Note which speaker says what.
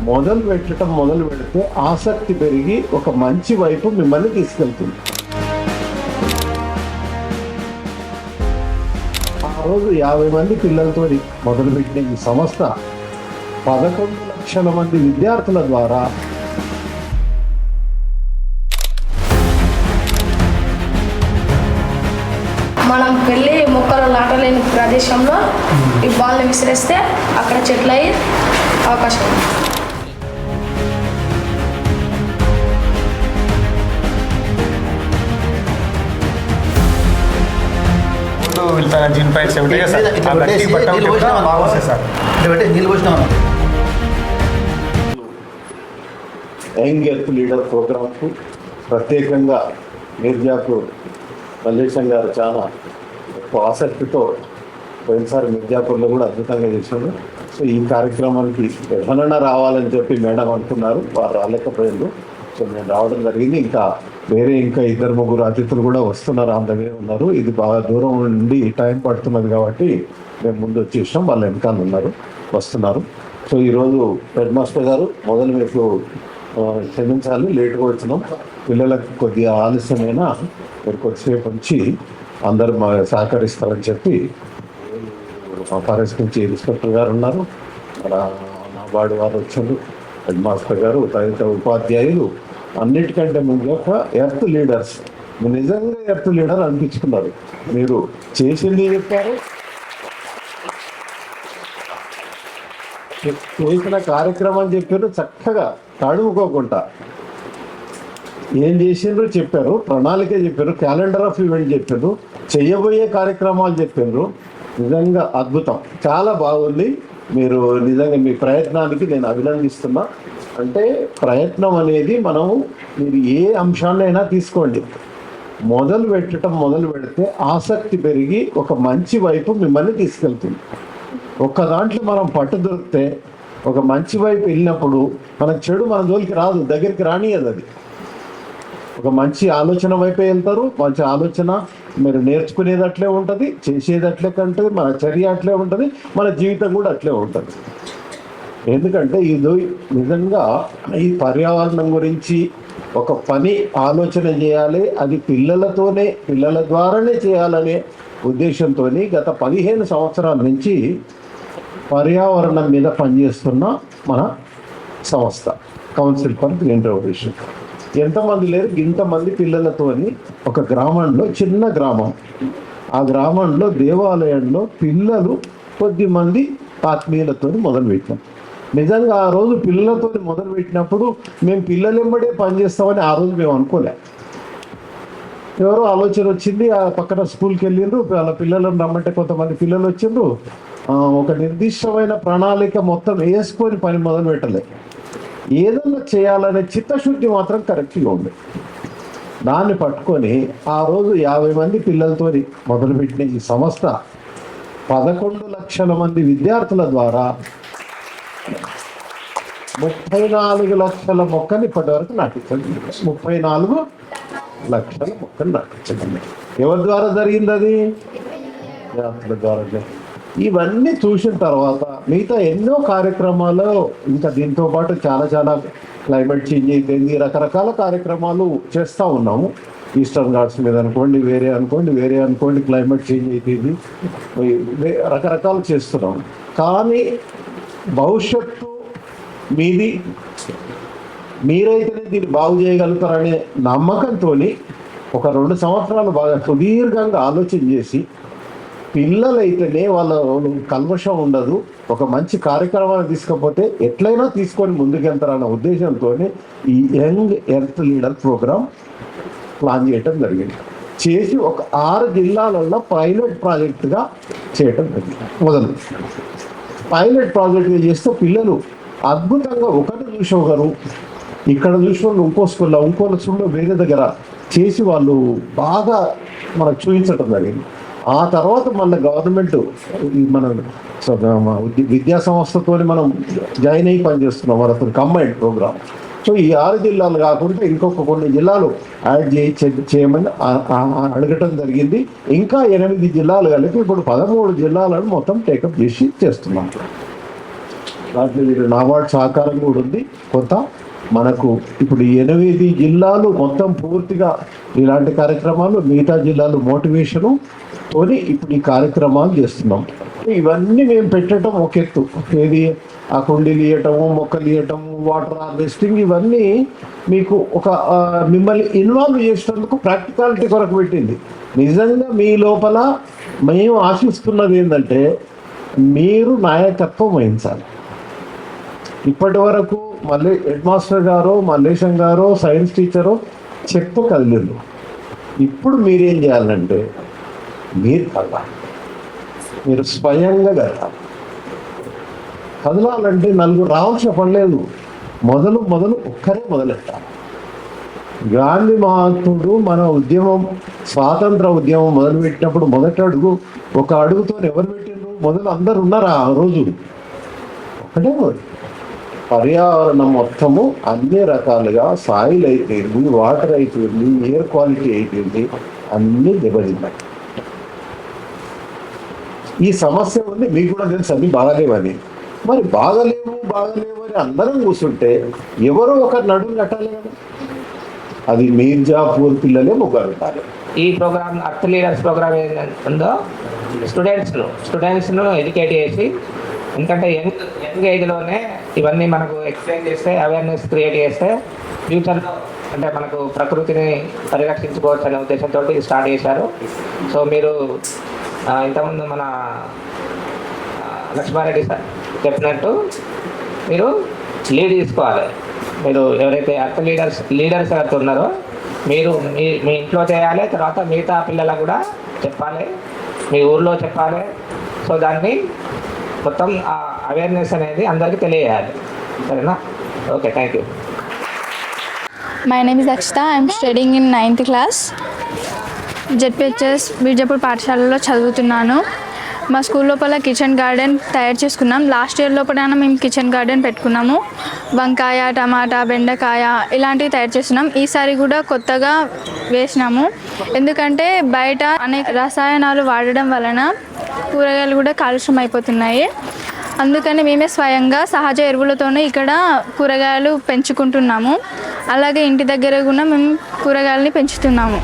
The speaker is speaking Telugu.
Speaker 1: మొదలు పెడితే ఆసక్తి పెరిగి ఒక మంచి వైపు మిమ్మల్ని తీసుకెళ్తుంది. ఆ రోజు 50 మంది పిల్లలతో మొదలుపెట్టిన ఈ సంస్థ 11 లక్షల మంది విద్యార్థుల ద్వారా
Speaker 2: మనం వెళ్ళి మొక్కలు నాటలేని ప్రదేశంలో ఈ బాల్ని విసిరేస్తే అక్కడ చెట్లు అయ్యే అవకాశం ఉంది.
Speaker 3: జీన్ ఫైట్స్
Speaker 1: యంగ్ ఎర్త్ లీడర్ ప్రోగ్రాంకు ప్రత్యేకంగా మిర్జాపూర్ మల్లేశం గారు చాలా ఎక్కువ ఆసక్తితో పోయినసారి మిర్జాపూర్లో కూడా అద్భుతంగా చేశారు. సో ఈ కార్యక్రమానికి ఎవరైనా రావాలని చెప్పి మేడం అనుకున్నారు, వారు రాలేకపోయారు. సో నేను రావడం జరిగింది. ఇంకా 2-3 అతిథులు కూడా వస్తున్నారు, అందరే ఉన్నారు. ఇది బాగా దూరం నుండి టైం పడుతున్నది కాబట్టి మేము ముందు వచ్చేసాం, వాళ్ళు వెనకాల ఉన్నారు, వస్తున్నారు. సో ఈరోజు హెడ్ మాస్టర్ గారు మొదలు మీకు క్షమించాలి, లేట్గా వచ్చినాం. పిల్లలకు కొద్దిగా ఆలస్యమైనా మీరు కొద్దిసేపు వచ్చి అందరూ మా సహకరిస్తారని చెప్పి ఫారెస్ట్ నుంచి ఇన్స్పెక్టర్ గారు ఉన్నారు, నాబార్డు వారు వచ్చారు, హెడ్ మాస్టర్ గారు, తదితర ఉపాధ్యాయులు, అన్నిటికంటే ముందు ఒక ఎర్త్ లీడర్స్. నిజంగా ఎర్త్ లీడర్ అనిపించుకున్నారు. మీరు చేసింది చెప్పారు, చేసిన కార్యక్రమం చెప్పారు, చక్కగా తడుముకోకుండా ఏం చేసిండ్రు చెప్పారు, ప్రణాళిక చెప్పారు, క్యాలెండర్ ఆఫ్ ఈవెంట్ చెప్పారు, చెయ్యబోయే కార్యక్రమాలు చెప్పారు. నిజంగా అద్భుతం, చాలా బాగుంది. మీరు నిజంగా మీ ప్రయత్నానికి నేను అభినందిస్తున్నా. అంటే ప్రయత్నం అనేది మీరు ఏ అంశాన్నైనా తీసుకోండి, మొదలు పెడితే ఆసక్తి పెరిగి ఒక మంచి వైపు మిమ్మల్ని తీసుకెళ్తుంది. ఒక్క దాంట్లో మనం పట్టు దొరికితే ఒక మంచి వైపు వెళ్ళినప్పుడు మనకు చెడు మన జోలికి రాదు, దగ్గరికి రానియదు. అది ఒక మంచి ఆలోచన వైపే వెళ్తారు. మంచి ఆలోచన మీరు నేర్చుకునేది అట్లే ఉంటుంది, చేసేది అట్లే ఉంటుంది, మన చర్య అట్లే ఉంటుంది, మన జీవితం కూడా అట్లే ఉంటుంది. ఎందుకంటే ఇది నిజంగా ఈ పర్యావరణం గురించి ఒక పని ఆలోచన చేయాలి, అది పిల్లల ద్వారానే చేయాలనే ఉద్దేశంతో గత 15 సంవత్సరాల నుంచి పర్యావరణం మీద పనిచేస్తున్న మన సంస్థ కౌన్సిల్ ఫర్ గ్రీన్ రెవల్యూషన్. ఎంతమంది లేరు, ఇంతమంది పిల్లలతోని ఒక గ్రామంలో, చిన్న గ్రామం, ఆ గ్రామంలో దేవాలయంలో పిల్లలు కొద్దిమంది ఆత్మీయులతో మొదలుపెట్టాం. నిజంగా ఆ రోజు పిల్లలతో మొదలుపెట్టినప్పుడు మేము పిల్లలెంబడే పనిచేస్తామని ఆ రోజు మేము అనుకోలే. ఎవరో ఆలోచన వచ్చింది, ఆ పక్కన స్కూల్కి వెళ్ళిండ్రు, వాళ్ళ పిల్లలను రమ్మంటే కొంతమంది పిల్లలు వచ్చిండ్రు. ఒక నిర్దిష్టమైన ప్రణాళిక మొత్తం వేసుకొని పని మొదలు పెట్టలే. ఏదన్నా చేయాలనే చిత్తశుద్ధి మాత్రం కరెక్ట్గా ఉంది. దాన్ని పట్టుకొని ఆ రోజు 50 మంది పిల్లలతో మొదలుపెట్టిన ఈ సంస్థ 11 లక్షల మంది విద్యార్థుల ద్వారా 34 లక్షల మొక్కలు ఇప్పటి వరకు నాటించండి. 34 లక్షల మొక్కలు నాటించండి. ఎవరి ద్వారా జరిగింది? అది విద్యార్థుల ద్వారా. ఇవన్నీ చూసిన తర్వాత మిగతా ఎన్నో కార్యక్రమాలు, ఇంకా దీంతో పాటు చాలా క్లైమేట్ చేంజ్ అయిపోయింది, రకరకాల కార్యక్రమాలు చేస్తూ ఉన్నాము. ఈస్టర్న్ ఘాట్స్ మీద అనుకోండి, వేరే అనుకోండి, క్లైమేట్ చేంజ్ అయిపోయింది, రకరకాలు చేస్తున్నాము. కానీ భవిష్యత్తు మీది, మీరైతేనే దీన్ని బాగు చేయగలుగుతారనే నమ్మకంతో ఒక 2 సంవత్సరాలు బాగా సుదీర్ఘంగా ఆలోచన చేసి, పిల్లలైతేనే వాళ్ళ కల్మషం ఉండదు, ఒక మంచి కార్యక్రమాన్ని తీసుకపోతే ఎట్లయినా తీసుకొని ముందుకెళ్తారన్న ఉద్దేశంతో ఈ young earth leader program plan చేయటం జరిగింది. చేసి ఒక 6 జిల్లాలలో పైలట్ ప్రాజెక్టుగా చేయటం జరిగింది. పైలట్ ప్రాజెక్టుగా చేస్తే పిల్లలు అద్భుతంగా ఒకటి చూసి ఒకరు, ఇక్కడ చూసిన వాళ్ళు ఇంకో స్కూల్లో వేరే దగ్గర చేసి వాళ్ళు బాగా మనకు చూపించటం జరిగింది. ఆ తర్వాత మన గవర్నమెంట్ మన విద్యా సంస్థతో మనం జాయిన్ అయ్యి పనిచేస్తున్నాం, వాళ్ళతో కంబైన్డ్ ప్రోగ్రామ్. సో ఈ 6 జిల్లాలు కాకుండా ఇంకొక కొన్ని జిల్లాలు యాడ్ చేయమని అడగటం జరిగింది. ఇంకా 8 జిల్లాలు కలిపి ఇప్పుడు 13 జిల్లాలను మొత్తం టేకప్ చేసి చేస్తున్నాం. దాంట్లో మీరు నాబార్డ్ సహకారం కూడా ఉంది కొంత. మనకు ఇప్పుడు 8 జిల్లాలు మొత్తం పూర్తిగా ఇలాంటి కార్యక్రమాలు, మిగతా జిల్లాలు మోటివేషను తోని ఇప్పుడు ఈ కార్యక్రమాలు చేస్తున్నాం. ఇవన్నీ మేము పెట్టడం ఒక ఎత్తు, ఏది ఆ కుండీలు ఇవ్వటము, మొక్కలు ఇవ్వటము, వాటర్ హార్వెస్టింగ్, ఇవన్నీ మీకు ఒక మిమ్మల్ని ఇన్వాల్వ్ చేసినందుకు ప్రాక్టికాలిటీ కొరకు పెట్టింది. నిజంగా మీ లోపల మేము ఆశిస్తున్నది ఏంటంటే మీరు నాయకత్వం వహించాలి. ఇప్పటి వరకు మళ్ళీ హెడ్ మాస్టర్ గారు, మల్లేశం గారు, సైన్స్ టీచరు చెప్తూ కదిలేదు. ఇప్పుడు మీరేం చేయాలంటే మీరు కదలాలి, మీరు స్వయంగా కదలాలి. కదలాలంటే నలుగురు రావాల్సిన పని లేదు. మొదలు ఒక్కరే మొదలెట్టాలి. గాంధీ మహాత్ముడు మన ఉద్యమం, స్వాతంత్ర ఉద్యమం మొదలుపెట్టినప్పుడు మొదటి అడుగు, ఒక అడుగుతో ఎవరు పెట్టిండ్రు? మొదలు అందరు ఉన్నారా ఆ రోజు? ఒకటే మొదలు. పర్యావరణం మొత్తము అన్ని రకాలుగా, సాయిల్ అయిపోయింది, వాటర్ అయిపోయింది, ఎయిర్ క్వాలిటీ అయిపోయింది, అన్నీ దెబ్బతిన్నాయి. ఈ సమస్య ఉంది, మీకు కూడా తెలుసు అన్ని బాగాలేవని. మరి బాగలేవు అని అందరం కూర్చుంటే ఎవరో ఒకరు నడుము కట్టాలి కదా. అది మీర్జాపూర్ పిల్లలే ముగ్గురు ఉంటారు.
Speaker 4: ఈ ప్రోగ్రామ్ అర్త్ లీడర్స్ ప్రోగ్రామ్ ఏదో స్టూడెంట్స్ను ఎడ్యుకేట్ చేసి, ఎందుకంటే యంగ్ ఏజ్లోనే ఇవన్నీ మనకు ఎక్స్ప్లెయిన్ చేస్తే, అవేర్నెస్ క్రియేట్ చేస్తే ఫ్యూచర్లో అంటే మనకు ప్రకృతిని పరిరక్షించుకోవచ్చు అనే ఉద్దేశంతో స్టార్ట్ చేశారు. సో మీరు ఇంతకుముందు మన లక్ష్మారెడ్డి సార్ చెప్పినట్టు మీరు లీడ్ తీసుకోవాలి. మీరు ఎవరైతే అర్త్ లీడర్స్ ఎవరైతే ఉన్నారో మీరు మీ ఇంట్లో చేయాలి, తర్వాత మిగతా పిల్లలకు కూడా చెప్పాలి, మీ ఊర్లో చెప్పాలి. సో దాన్ని మొత్తం అవేర్నెస్ అనేది అందరికీ తెలియజేయాలి. సరేనా? Okay, thank you.
Speaker 5: My name is Akshita. I am studying in 9th class. ZPHS Birjapur పాఠశాలలో చదువుతున్నాను. మా స్కూల్ లోపల కిచెన్ గార్డెన్ తయారు చేసుకున్నాం. లాస్ట్ ఇయర్ లోపల మేము కిచెన్ గార్డెన్ పెట్టుకున్నాము. వంకాయ, టమాటా, బెండకాయ ఇలాంటివి తయారు చేస్తున్నాం. ఈసారి కూడా కొత్తగా వేసినాము. ఎందుకంటే బయట అనేక రసాయనాలు వాడడం వలన కూరగాయలు కూడా కాలుష్యం అయిపోతున్నాయి. అందుకని మేమే స్వయంగా సహజ ఎరువులతోనే ఇక్కడ కూరగాయలు పెంచుకుంటున్నాము. అలాగే ఇంటి దగ్గర కూడా మేము కూరగాయలని పెంచుతున్నాము.